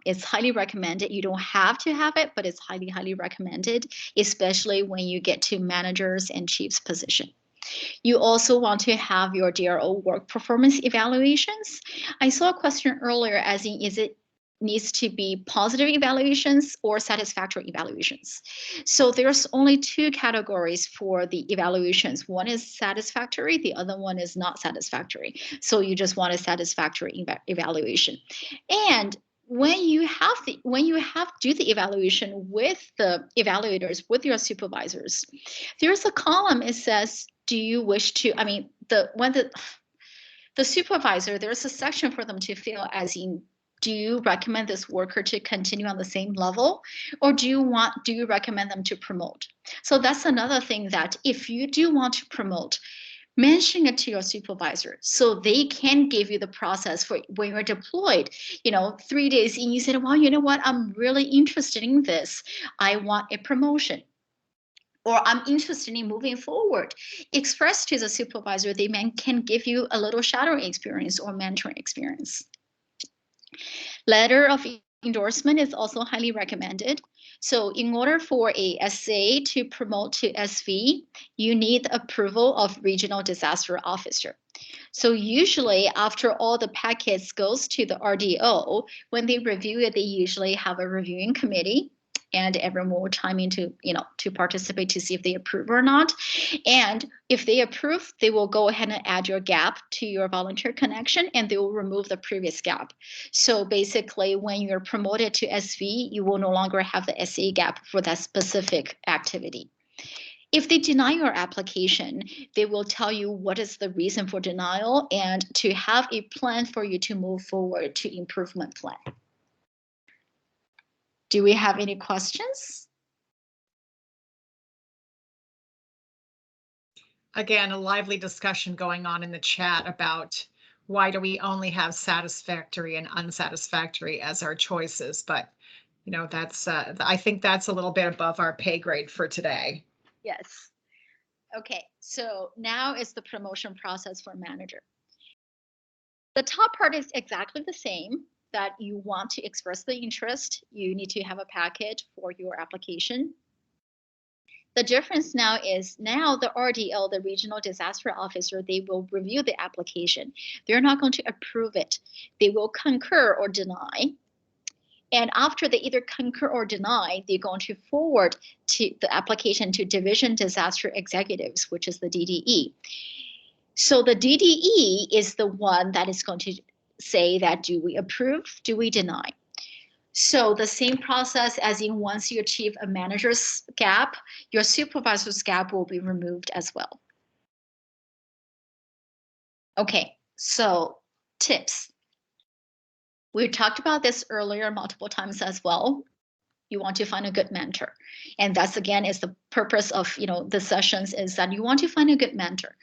Speaker 1: It's highly recommended. You don't have to have it, but it's highly, highly recommended, especially when you get to managers and chiefs position. You also want to have your DRO work performance evaluations. I saw a question earlier as in, is it needs to be positive evaluations or satisfactory evaluations? So there's only two categories for the evaluations. One is satisfactory, the other one is not satisfactory. So you just want a satisfactory evaluation. And when you do the evaluation with the evaluators, with your supervisors, there's a column, it says, do you wish to, I mean, when the supervisor, there's a section for them to fill as in, do you recommend this worker to continue on the same level, or do you recommend them to promote? So that's another thing, that if you do want to promote, mention it to your supervisor so they can give you the process for when you're deployed. 3 days in, you said, well, you know what, I'm really interested in this. I want a promotion, or I'm interested in moving forward. Express to the supervisor, they can give you a little shadowing experience or mentoring experience. Letter of endorsement is also highly recommended. So in order for a SA to promote to SV, you need approval of regional disaster officer. So usually after all the packets goes to the RDO, when they review it, they usually have a reviewing committee, and everyone will chime in to participate to see if they approve or not. And if they approve, they will go ahead and add your gap to your volunteer connection, and they will remove the previous gap. So basically, when you're promoted to SV, you will no longer have the SA gap for that specific activity. If they deny your application, they will tell you what is the reason for denial and to have a plan for you to move forward to improvement plan. Do we have any questions?
Speaker 2: Again, a lively discussion going on in the chat about why do we only have satisfactory and unsatisfactory as our choices, but that's I think that's a little bit above our pay grade for today.
Speaker 1: Yes. Okay, so now is the promotion process for manager. The top part is exactly the same, that you want to express the interest. You need to have a package for your application. The difference now is now the RDO, the regional disaster officer, they will review the application. They're not going to approve it. They will concur or deny. And after they either concur or deny, they're going to forward to the application to Division Disaster Executives, which is the DDE. So the DDE is the one that is going to say that do we approve, do we deny? So the same process as in once you achieve a manager's gap, your supervisor's gap will be removed as well. Okay, so tips. We talked about this earlier multiple times as well. You want to find a good mentor. And that's again is the purpose of the sessions is that you want to find a good mentor.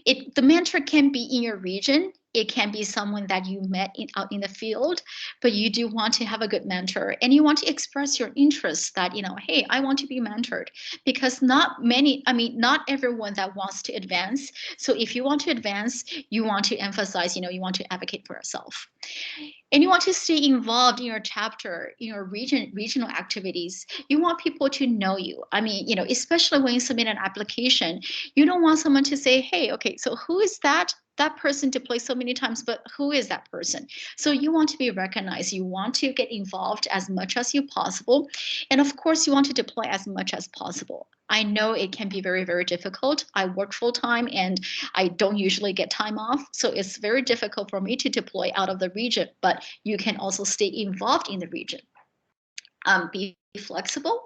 Speaker 1: The mentor can be in your region. It can be someone that you met out in the field, but you do want to have a good mentor and you want to express your interest that, hey, I want to be mentored, because not everyone that wants to advance. So if you want to advance, you want to emphasize, you want to advocate for yourself. And you want to stay involved in your chapter, in your regional activities. You want people to know you. Especially when you submit an application, you don't want someone to say, hey, okay, so who is that person deployed so many times, but who is that person? So you want to be recognized. You want to get involved as much as you possible. And of course, you want to deploy as much as possible. I know it can be very, very difficult. I work full time and I don't usually get time off. So it's very difficult for me to deploy out of the region, but you can also stay involved in the region. Be flexible.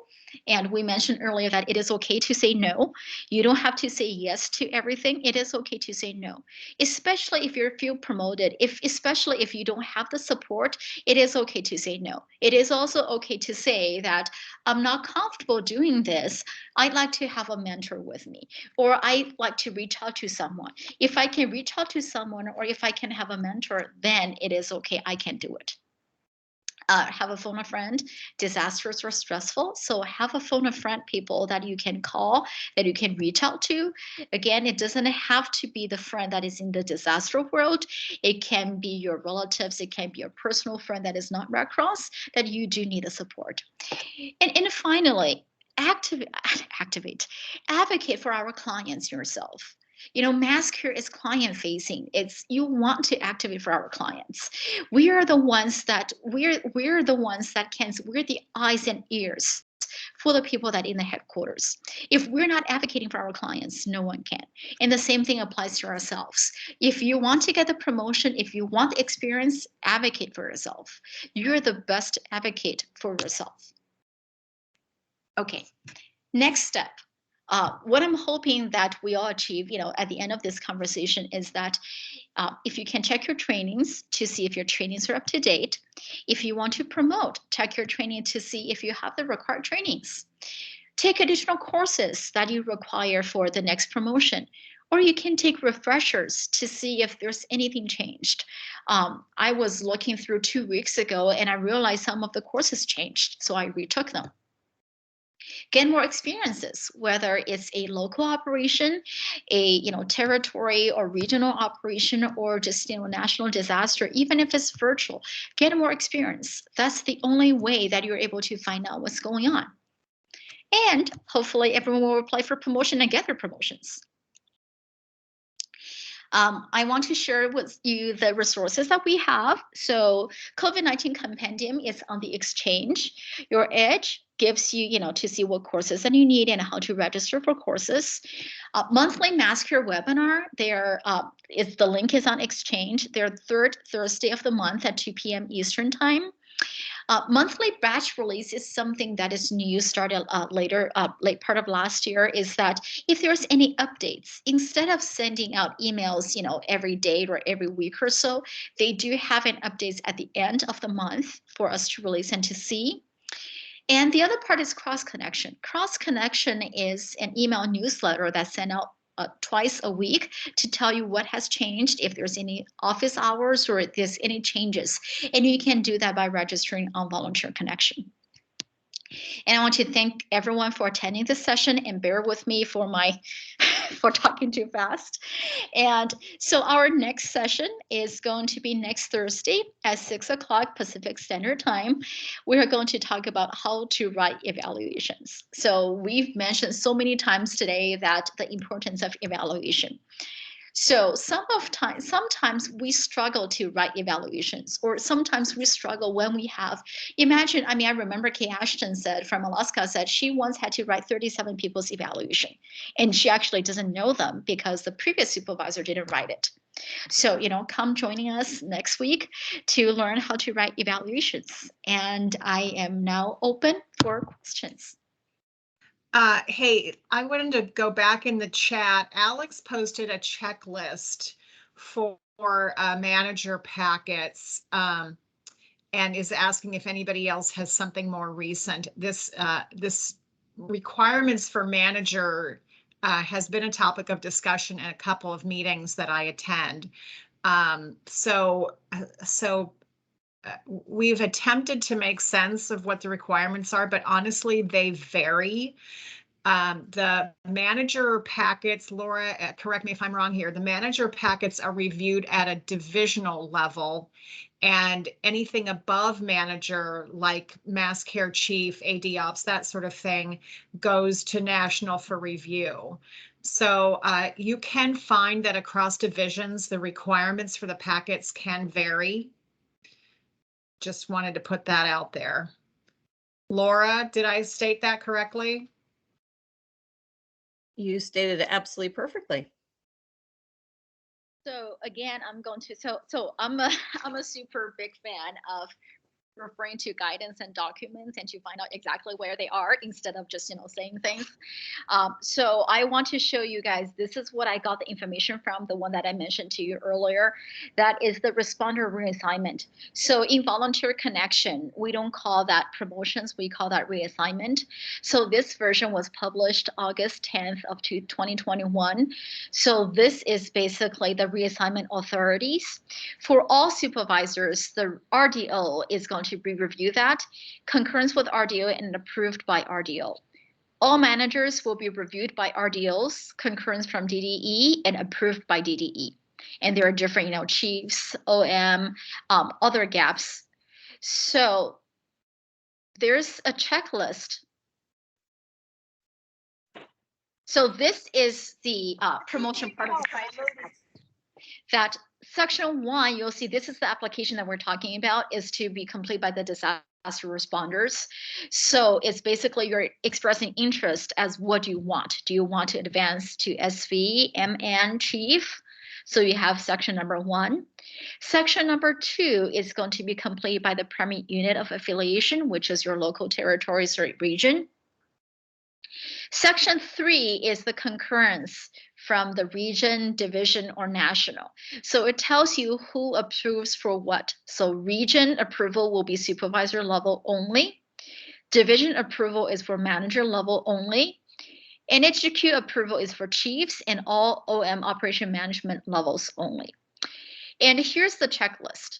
Speaker 1: And we mentioned earlier that it is okay to say no. You don't have to say yes to everything. It is okay to say no, especially if you feel promoted. Especially if you don't have the support, it is okay to say no. It is also okay to say that I'm not comfortable doing this. I'd like to have a mentor with me, or I'd like to reach out to someone. If I can reach out to someone, or if I can have a mentor, then it is okay. I can do it. Have a phone a friend. Disasters are stressful, so have a phone a friend, people that you can call, that you can reach out to. Again, it doesn't have to be the friend that is in the disaster world. It can be your relatives. It can be your personal friend that is not Red Cross, that you do need a support. And finally, advocate for our clients yourself. MassCure is client facing. You want to activate for our clients. We're the ones that we're the eyes and ears for the people that in the headquarters. If we're not advocating for our clients, no one can. And the same thing applies to ourselves. If you want to get the promotion, if you want the experience, advocate for yourself. You're the best advocate for yourself. Okay, next step. What I'm hoping that we all achieve, at the end of this conversation is that if you can check your trainings to see if your trainings are up to date. If you want to promote, check your training to see if you have the required trainings. Take additional courses that you require for the next promotion. Or you can take refreshers to see if there's anything changed. I was looking through 2 weeks ago and I realized some of the courses changed, so I retook them. Get more experiences, whether it's a local operation, a territory or regional operation, or just national disaster. Even if it's virtual, get more experience. That's the only way that you're able to find out what's going on. And hopefully everyone will apply for promotion and get their promotions. I want to share with you the resources that we have. So COVID-19 Compendium is on the Exchange. Your Edge gives you, to see what courses that you need and how to register for courses. Monthly MassCure webinar, the link is on Exchange. They're third Thursday of the month at 2 p.m. Eastern time. Monthly batch release is something that is new, started late part of last year, is that if there's any updates, instead of sending out emails, every day or every week or so, they do have an updates at the end of the month for us to release and to see. And the other part is Cross Connection. Cross Connection is an email newsletter that's sent out twice a week to tell you what has changed, if there's any office hours or if there's any changes. And you can do that by registering on Volunteer Connection. And I want to thank everyone for attending this session, and bear with me for my for talking too fast. And so our next session is going to be next Thursday at 6 o'clock Pacific Standard Time. We are going to talk about how to write evaluations. So we've mentioned so many times today that the importance of evaluation. So sometimes we struggle to write evaluations, or sometimes we struggle when we have, imagine, I remember Kay Ashton said from Alaska said she once had to write 37 people's evaluation, and she actually doesn't know them because the previous supervisor didn't write it. So, come joining us next week to learn how to write evaluations. And I am now open for questions.
Speaker 2: Hey, I wanted to go back in the chat. Alex posted a checklist for manager packets and is asking if anybody else has something more recent. This requirements for manager has been a topic of discussion in a couple of meetings that I attend. We've attempted to make sense of what the requirements are, but honestly, they vary. The manager packets, Laura, correct me if I'm wrong here, the manager packets are reviewed at a divisional level, and anything above manager, like mass care chief, AD ops, that sort of thing, goes to national for review. So you can find that across divisions, the requirements for the packets can vary. Just wanted to put that out there. Laura, did I state that correctly?
Speaker 6: You stated it absolutely perfectly.
Speaker 1: So again, I'm going to, so I'm a super big fan of referring to guidance and documents and to find out exactly where they are instead of just, saying things. So I want to show you guys, this is what I got the information from, the one that I mentioned to you earlier. That is the responder reassignment. So in volunteer connection, we don't call that promotions, we call that reassignment. So this version was published August 10th of 2021. So this is basically the reassignment authorities. For all supervisors, the RDO is going to review that, concurrence with RDO and approved by RDO. All managers will be reviewed by RDOs, concurrence from DDE, and approved by DDE. And there are different, chiefs, OM, other gaps. So there's a checklist. So this is the promotion part of the that section 1, you'll see this is the application that we're talking about, is to be complete by the disaster responders. So it's basically you're expressing interest as what do you want? Do you want to advance to SV, MN, chief? So you have section number 1. Section number 2 is going to be complete by the primary unit of affiliation, which is your local territory or region. Section 3 is the concurrence from the region, division, or national. So it tells you who approves for what. So region approval will be supervisor level only. Division approval is for manager level only. NHQ approval is for chiefs and all OM operation management levels only. And here's the checklist.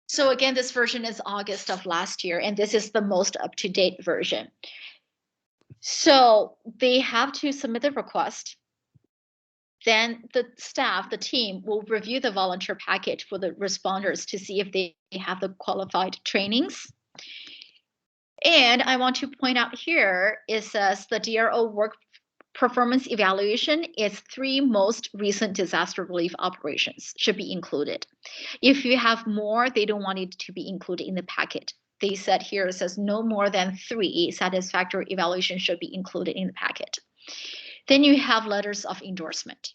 Speaker 1: So again, this version is August of last year, and this is the most up-to-date version. So they have to submit the request. Then the staff, the team, will review the volunteer package for the responders to see if they have the qualified trainings. And I want to point out here, it says the DRO work performance evaluation is 3 most recent disaster relief operations should be included. If you have more, they don't want it to be included in the packet. They said here, it says no more than 3 satisfactory evaluations should be included in the packet. Then you have letters of endorsement.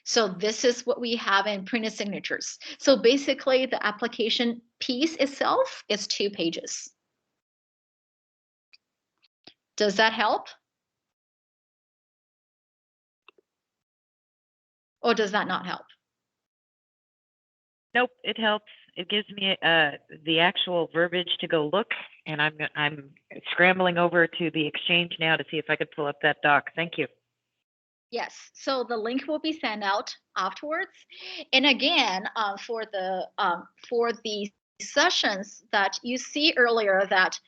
Speaker 1: So this is what we have in printed signatures. So basically the application piece itself is 2 pages. Does that help? Or does that not help?
Speaker 9: Nope, it helps. It gives me the actual verbiage to go look, and I'm scrambling over to the Exchange now to see if I could pull up that doc. Thank you.
Speaker 1: Yes, so the link will be sent out afterwards. And again, for the sessions that you see earlier, that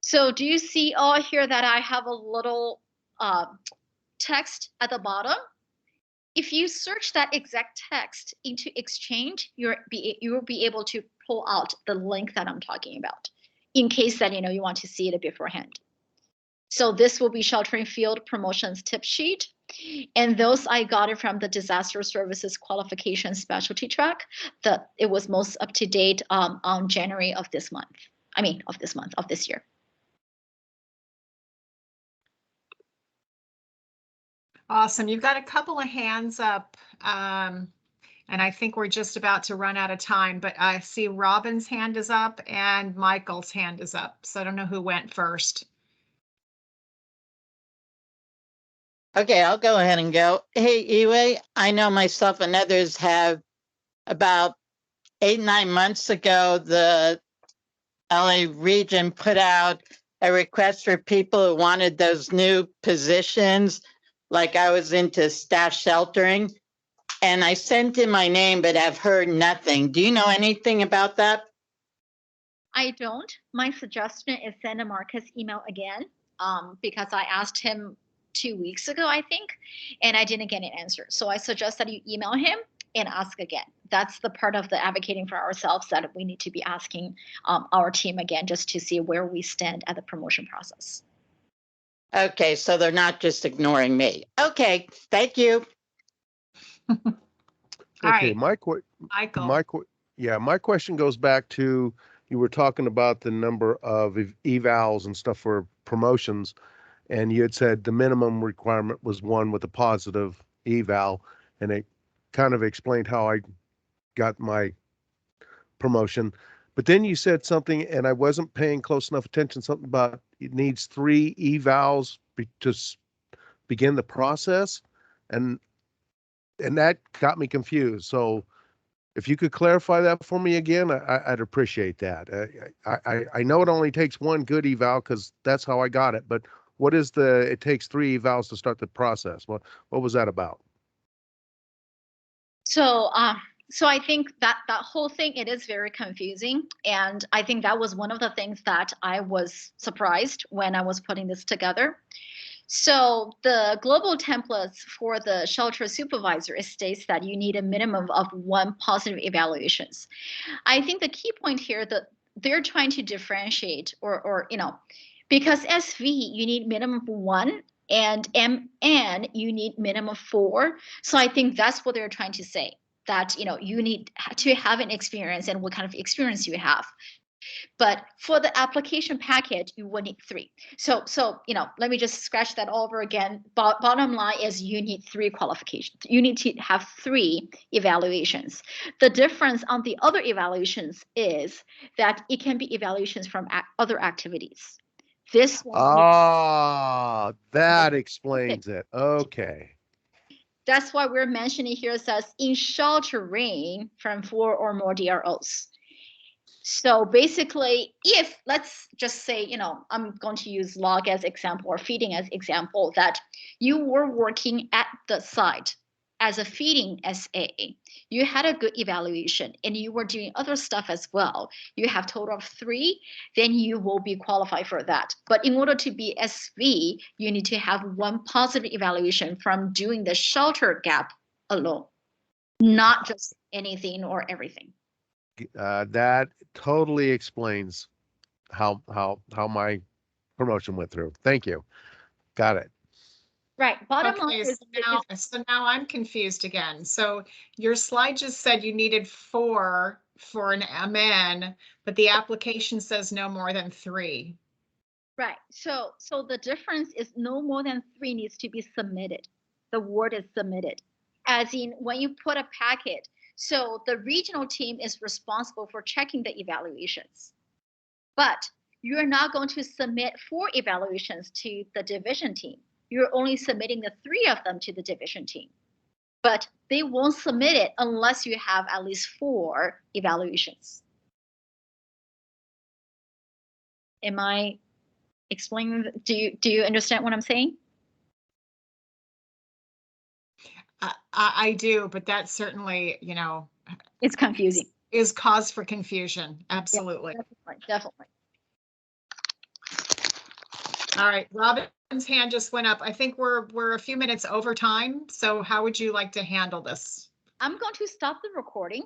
Speaker 1: So do you see all here that I have a little text at the bottom? If you search that exact text into Exchange, you will be able to pull out the link that I'm talking about, in case that you want to see it beforehand. So this will be sheltering field promotions tip sheet. And those I got it from the Disaster Services Qualification Specialty track. It was most up to date on January of this month. Of this year.
Speaker 2: Awesome. You've got a couple of hands up. And I think we're just about to run out of time, but I see Robin's hand is up and Michael's hand is up. So I don't know who went first.
Speaker 10: Okay, I'll go ahead and go. Hey, Iwe, I know myself and others have about 8-9 months ago, the LA region put out a request for people who wanted those new positions. Like I was into staff sheltering, and I sent in my name, but I've heard nothing. Do you know anything about that?
Speaker 1: I don't. My suggestion is send a Marcus email again, because I asked him 2 weeks ago, I think, and I didn't get an answer. So I suggest that you email him and ask again. That's the part of the advocating for ourselves that we need to be asking our team again, just to see where we stand at the promotion process.
Speaker 10: Okay, so they're not just ignoring me. Okay, thank you.
Speaker 2: All
Speaker 11: Okay,
Speaker 2: right,
Speaker 11: Michael.
Speaker 2: Michael.
Speaker 11: My question goes back to, you were talking about the number of evals and stuff for promotions, and you had said the minimum requirement was 1 with a positive eval, and it kind of explained how I got my promotion. But then you said something, and I wasn't paying close enough attention, something about it needs 3 evals to begin the process. And that got me confused. So if you could clarify that for me again, I'd appreciate that. I know it only takes 1 good eval because that's how I got it. But what is it takes 3 evals to start the process? What was that about?
Speaker 1: So I think that whole thing, it is very confusing. And I think that was one of the things that I was surprised when I was putting this together. So the global templates for the shelter supervisor, it states that you need a minimum of 1 positive evaluations. I think the key point here that they're trying to differentiate or because SV, you need minimum 1, and MN, you need minimum 4. So I think that's what they're trying to say, that you need to have an experience and what kind of experience you have. But for the application packet, you will need 3. So let me just scratch that over again. Bottom line is you need 3 qualifications. You need to have 3 evaluations. The difference on the other evaluations is that it can be evaluations from other activities. This one.
Speaker 11: That explains it. Okay.
Speaker 1: That's why we're mentioning here, it says in sheltering from 4 or more DROs. So basically, if let's just say, I'm going to use log as example or feeding as example, that you were working at the site as a feeding SA, you had a good evaluation and you were doing other stuff as well. You have total of 3, then you will be qualified for that. But in order to be SV, you need to have 1 positive evaluation from doing the shelter gap alone, not just anything or everything.
Speaker 11: That totally explains how my promotion went through. Thank you. Got it.
Speaker 1: Right. Bottom line
Speaker 2: Okay,
Speaker 1: is
Speaker 2: so now I'm confused again. So your slide just said you needed 4 for an MN, but the application says no more than 3.
Speaker 1: right. So the difference is no more than 3 needs to be submitted. The word is submitted, as in when you put a packet. So the regional team is responsible for checking the evaluations, but you're not going to submit 4 evaluations to the division team. You're only submitting the 3 of them to the division team, but they won't submit it unless you have at least 4 evaluations. Am I explaining? Do you understand what I'm saying?
Speaker 2: I do, but that certainly,
Speaker 1: it's confusing.
Speaker 2: Is cause for confusion. Absolutely.
Speaker 1: Yeah, definitely.
Speaker 2: All right, Robin's hand just went up. I think we're a few minutes over time. So how would you like to handle this?
Speaker 1: I'm going to stop the recording